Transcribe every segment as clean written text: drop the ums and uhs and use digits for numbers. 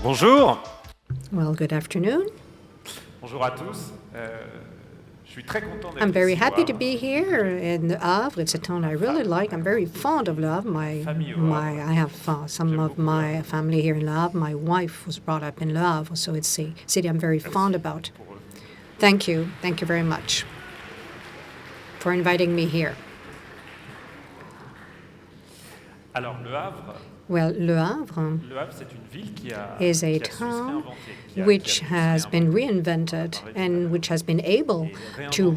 Bonjour. Well, good afternoon. Bonjour à tous. Je suis très content d'être I'm very ici au happy to Havre. be here in Le Havre. It's a town I really like. I'm very fond of Le Havre. I have some of my family here in Le Havre. My wife was brought up in Le Havre, so it's a city I'm very fond about. Thank you. Thank you very much for inviting me here. Alors, Le Havre, Well, Le Havre c'est une ville qui a is a su se town réinventer, which has been reinvented and which has been able to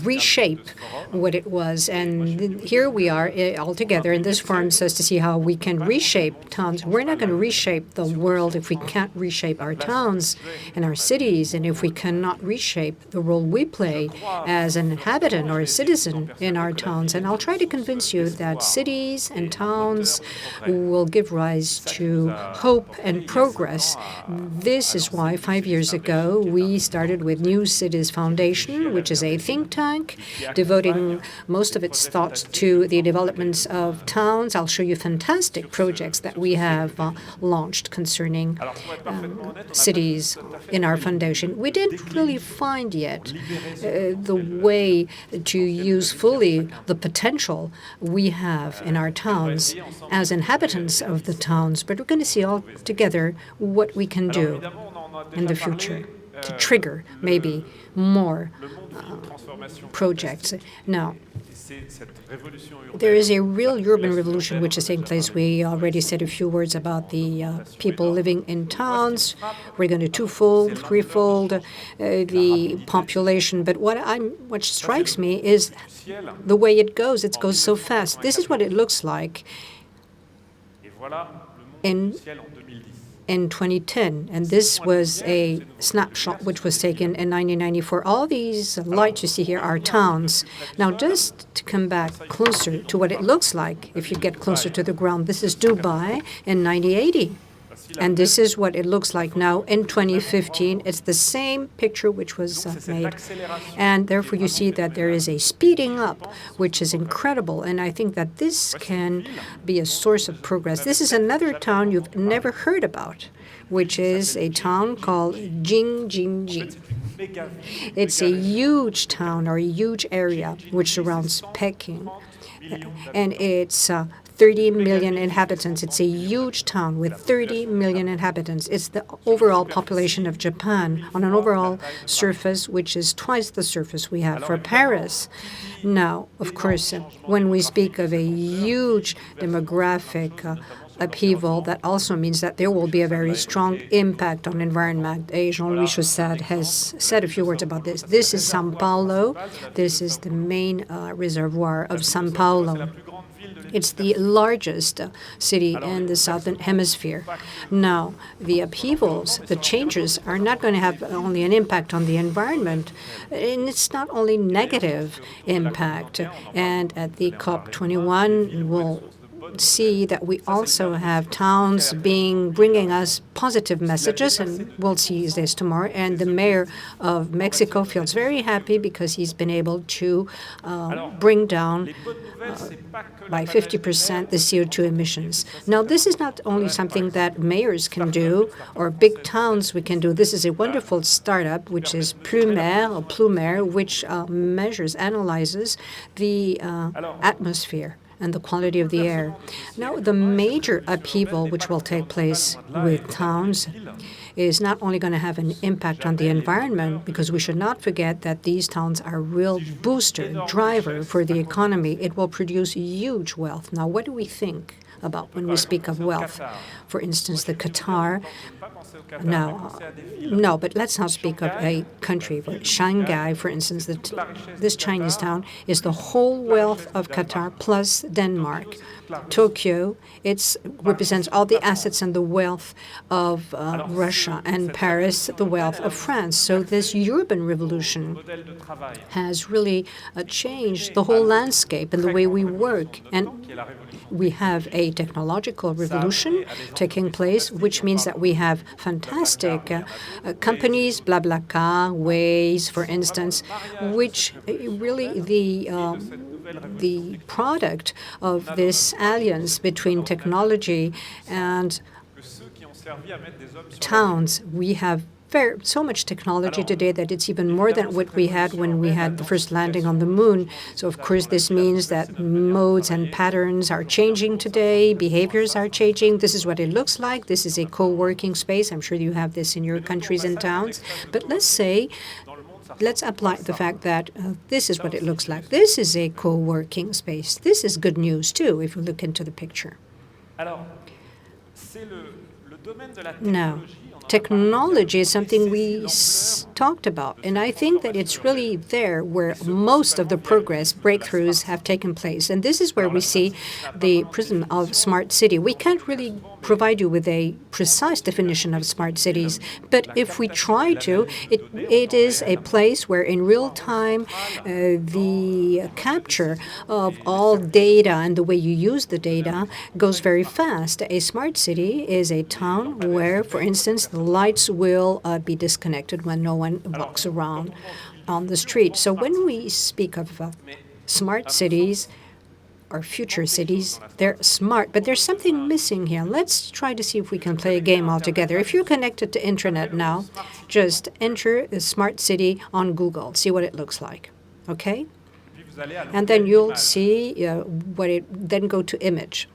reshape what it was. And here we are all together in this forum so as to see how we can reshape towns. We're not going to reshape the world if we can't reshape our towns and our cities, and if we cannot reshape the role we play as an inhabitant or a citizen in our towns. And I'll try to convince you that cities and towns will give rise to hope and progress. This is why 5 years ago we started with New Cities Foundation, which is a think tank devoting most of its thoughts to the developments of towns. I'll show you fantastic projects that we have launched concerning cities in our foundation. We didn't really find yet the way to use fully the potential we have in our towns as inhabitants of the towns, but we're going to see all together what we can do in the future to trigger maybe more projects. Now, there is a real urban revolution which is taking place. We already said a few words about the people living in towns. We're going to twofold, threefold the population. But what strikes me is the way it goes. It goes so fast. This is what it looks like in 2010, and this was a snapshot which was taken in 1994. All these lights you see here are towns. Now, just to come back closer to what it looks like, if you get closer to the ground, this is Dubai in 1980. And this is what it looks like now in 2015. It's the same picture which was made. And therefore, you see that there is a speeding up, which is incredible. And I think that this can be a source of progress. This is another town you've never heard about, which is a town called Jingjinji. It's a huge town or a huge area which surrounds Peking. And it's 30 million inhabitants. It's a huge town with 30 million inhabitants. It's the overall population of Japan on an overall surface which is twice the surface we have for Paris. Now, of course, when we speak of a huge demographic upheaval, that also means that there will be a very strong impact on environment. Jean-Louis Chaussade has said a few words about this. This is São Paulo. This is the main reservoir of São Paulo. It's the largest city in the southern hemisphere. Now, the upheavals, the changes, are not going to have only an impact on the environment, and it's not only negative impact. And at the COP21, we'll see that we also have towns bringing us positive messages, and we'll see this tomorrow. And the mayor of Mexico feels very happy because he's been able to bring down by 50% the CO2 emissions. Now, this is not only something that mayors can do or big towns we can do. This is a wonderful startup, which is Plumer, which analyzes the atmosphere and the quality of the air. Now, the major upheaval which will take place with towns is not only going to have an impact on the environment, because we should not forget that these towns are a real booster, driver for the economy. It will produce huge wealth. Now, what do we think about when we speak of wealth? For instance, the Qatar. Now, no, but let's not speak of a country. Shanghai, for instance, this Chinese town is the whole wealth of Qatar plus Denmark. Tokyo, it represents all the assets and the wealth of Russia, and Paris, the wealth of France. So this urban revolution has really changed the whole landscape and the way we work. And we have a technological revolution taking place, which means that we have fantastic companies, BlaBlaCar, Waze, for instance, which really the product of this alliance between technology and towns. We have so much technology today that it's even more than what we had when we had the first landing on the moon. So, of course, this means that modes and patterns are changing today, behaviors are changing. This is what it looks like. This is a co-working space. I'm sure you have this in your countries and towns. But let's apply the fact that this is what it looks like. This is a co-working space. This is good news, too, if you look into the picture. Now, technology is something we talked about, and I think that it's really there where most of the breakthroughs have taken place. And this is where we see the prism of smart city. We can't really provide you with a precise definition of smart cities, but if we try to, it is a place where in real time the capture of all data and the way you use the data goes very fast. A smart city is a town where, for instance, the lights will be disconnected when no one walks around on the street. So when we speak of smart cities or future cities, they're smart, but there's something missing here. Let's try to see if we can play a game all together. If you're connected to internet now, just enter a smart city on Google, see what it looks like, okay? And then you'll see then go to image.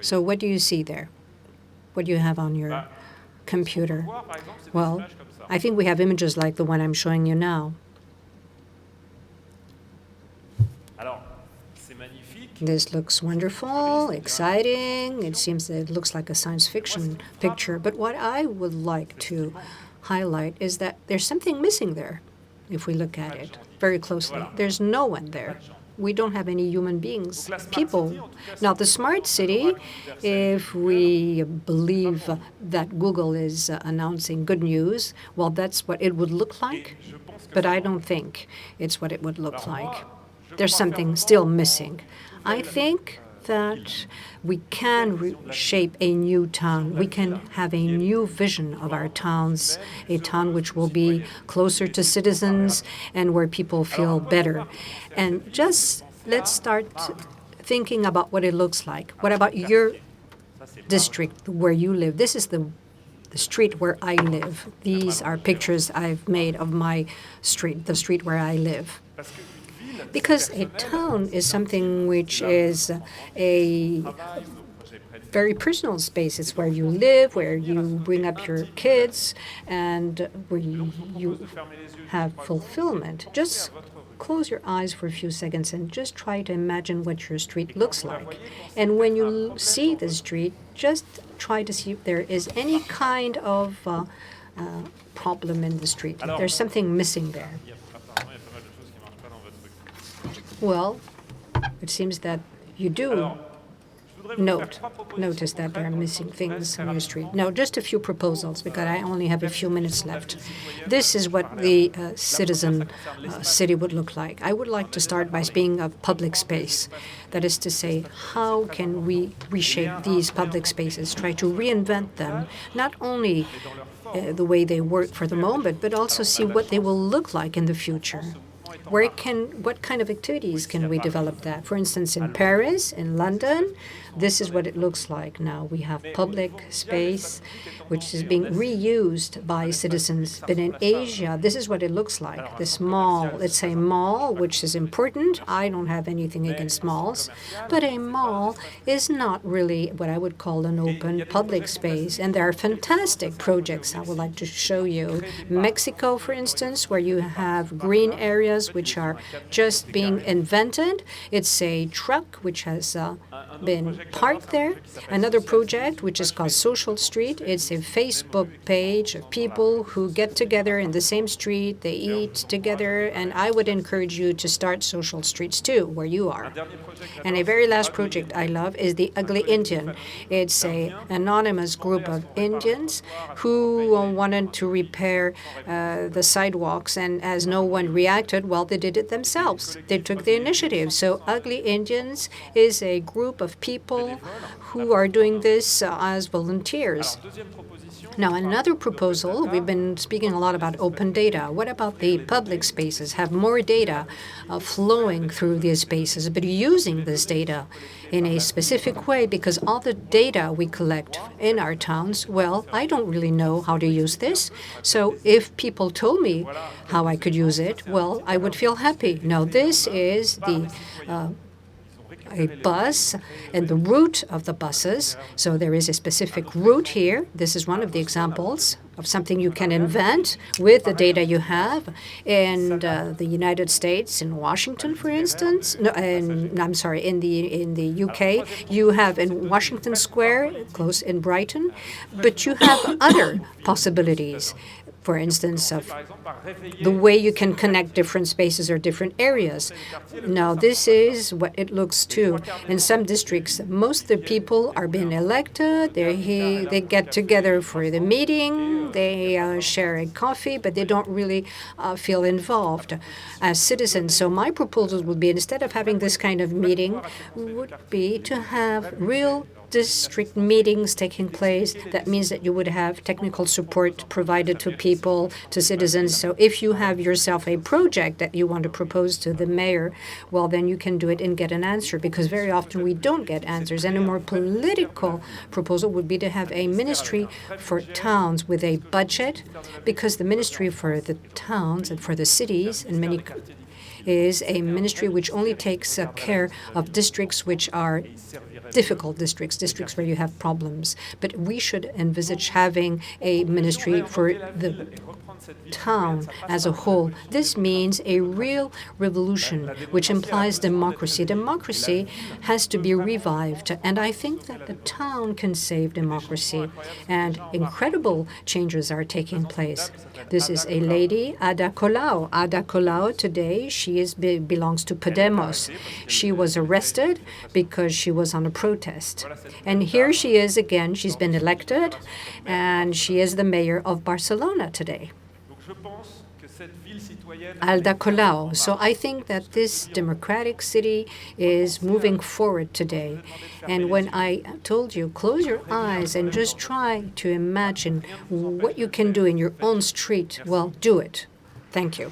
So what do you see there? What do you have on your computer? Well, I think we have images like the one I'm showing you now. This looks wonderful, exciting. It seems that it looks like a science fiction picture. But what I would like to highlight is that there's something missing there if we look at it very closely. There's no one there. We don't have any human beings, people. Now, the smart city, if we believe that Google is announcing good news, well, that's what it would look like. But I don't think it's what it would look like. There's something still missing. I think that we can reshape a new town. We can have a new vision of our towns, a town which will be closer to citizens and where people feel better. And just let's start thinking about what it looks like. What about your district where you live? This is the street where I live. These are pictures I've made of my street, the street where I live. Because a town is something which is a very personal space. It's where you live, where you bring up your kids, and where you have fulfillment. Just close your eyes for a few seconds and just try to imagine what your street looks like. And when you see the street, just try to see if there is any kind of problem in the street. There's something missing there. Well, it seems that you do notice that there are missing things on your street. Now, just a few proposals, because I only have a few minutes left. This is what the citizen city would look like. I would like to start by speaking of public space. That is to say, how can we reshape these public spaces, try to reinvent them, not only the way they work for the moment, but also see what they will look like in the future. What kind of activities can we develop that? For instance, in Paris, in London, this is what it looks like now. We have public space which is being reused by citizens. But in Asia, this is what it looks like. This mall, it's a mall, which is important. I don't have anything against malls. But a mall is not really what I would call an open public space. And there are fantastic projects I would like to show you. Mexico, for instance, where you have green areas which are just being invented. It's a truck which has been parked there. Another project which is called Social Street. It's a Facebook page of people who get together in the same street. They eat together. And I would encourage you to start social streets too, where you are. And a very last project I love is the Ugly Indian. It's an anonymous group of Indians who wanted to repair the sidewalks. And as no one reacted, well, they did it themselves. They took the initiative. So Ugly Indians is a group of people who are doing this as volunteers. Now, another proposal, we've been speaking a lot about open data. What about the public spaces? Have more data flowing through these spaces, but using this data in a specific way, because all the data we collect in our towns, well, I don't really know how to use this. So if people told me how I could use it, well, I would feel happy. Now, this is a bus and the route of the buses. So there is a specific route here. This is one of the examples of something you can invent with the data you have. In the United States, in Washington, for instance, no, I'm sorry, in the UK, you have in Washington Square, close in Brighton, but you have other possibilities. For instance, of the way you can connect different spaces or different areas. Now, this is what it looks too. In some districts, most of the people are being elected. They get together for the meeting. They share a coffee, but they don't really feel involved as citizens. So my proposal would be, instead of having this kind of meeting, would be to have real district meetings taking place. That means that you would have technical support provided to people, to citizens. So if you have yourself a project that you want to propose to the mayor, well, then you can do it and get an answer, because very often we don't get answers. And a more political proposal would be to have a ministry for towns with a budget, because the ministry for the towns and for the cities and many is a ministry which only takes care of districts which are difficult districts where you have problems. But we should envisage having a ministry for the town as a whole. This means a real revolution, which implies democracy. Democracy has to be revived, and I think that the town can save democracy, and incredible changes are taking place. This is a lady, Ada Colau. Ada Colau today, she belongs to Podemos. She was arrested because she was on a protest. And here she is again. She's been elected, and she is the mayor of Barcelona today. Ada Colau. So I think that this democratic city is moving forward today. And when I told you, close your eyes and just try to imagine what you can do in your own street, well, do it. Thank you.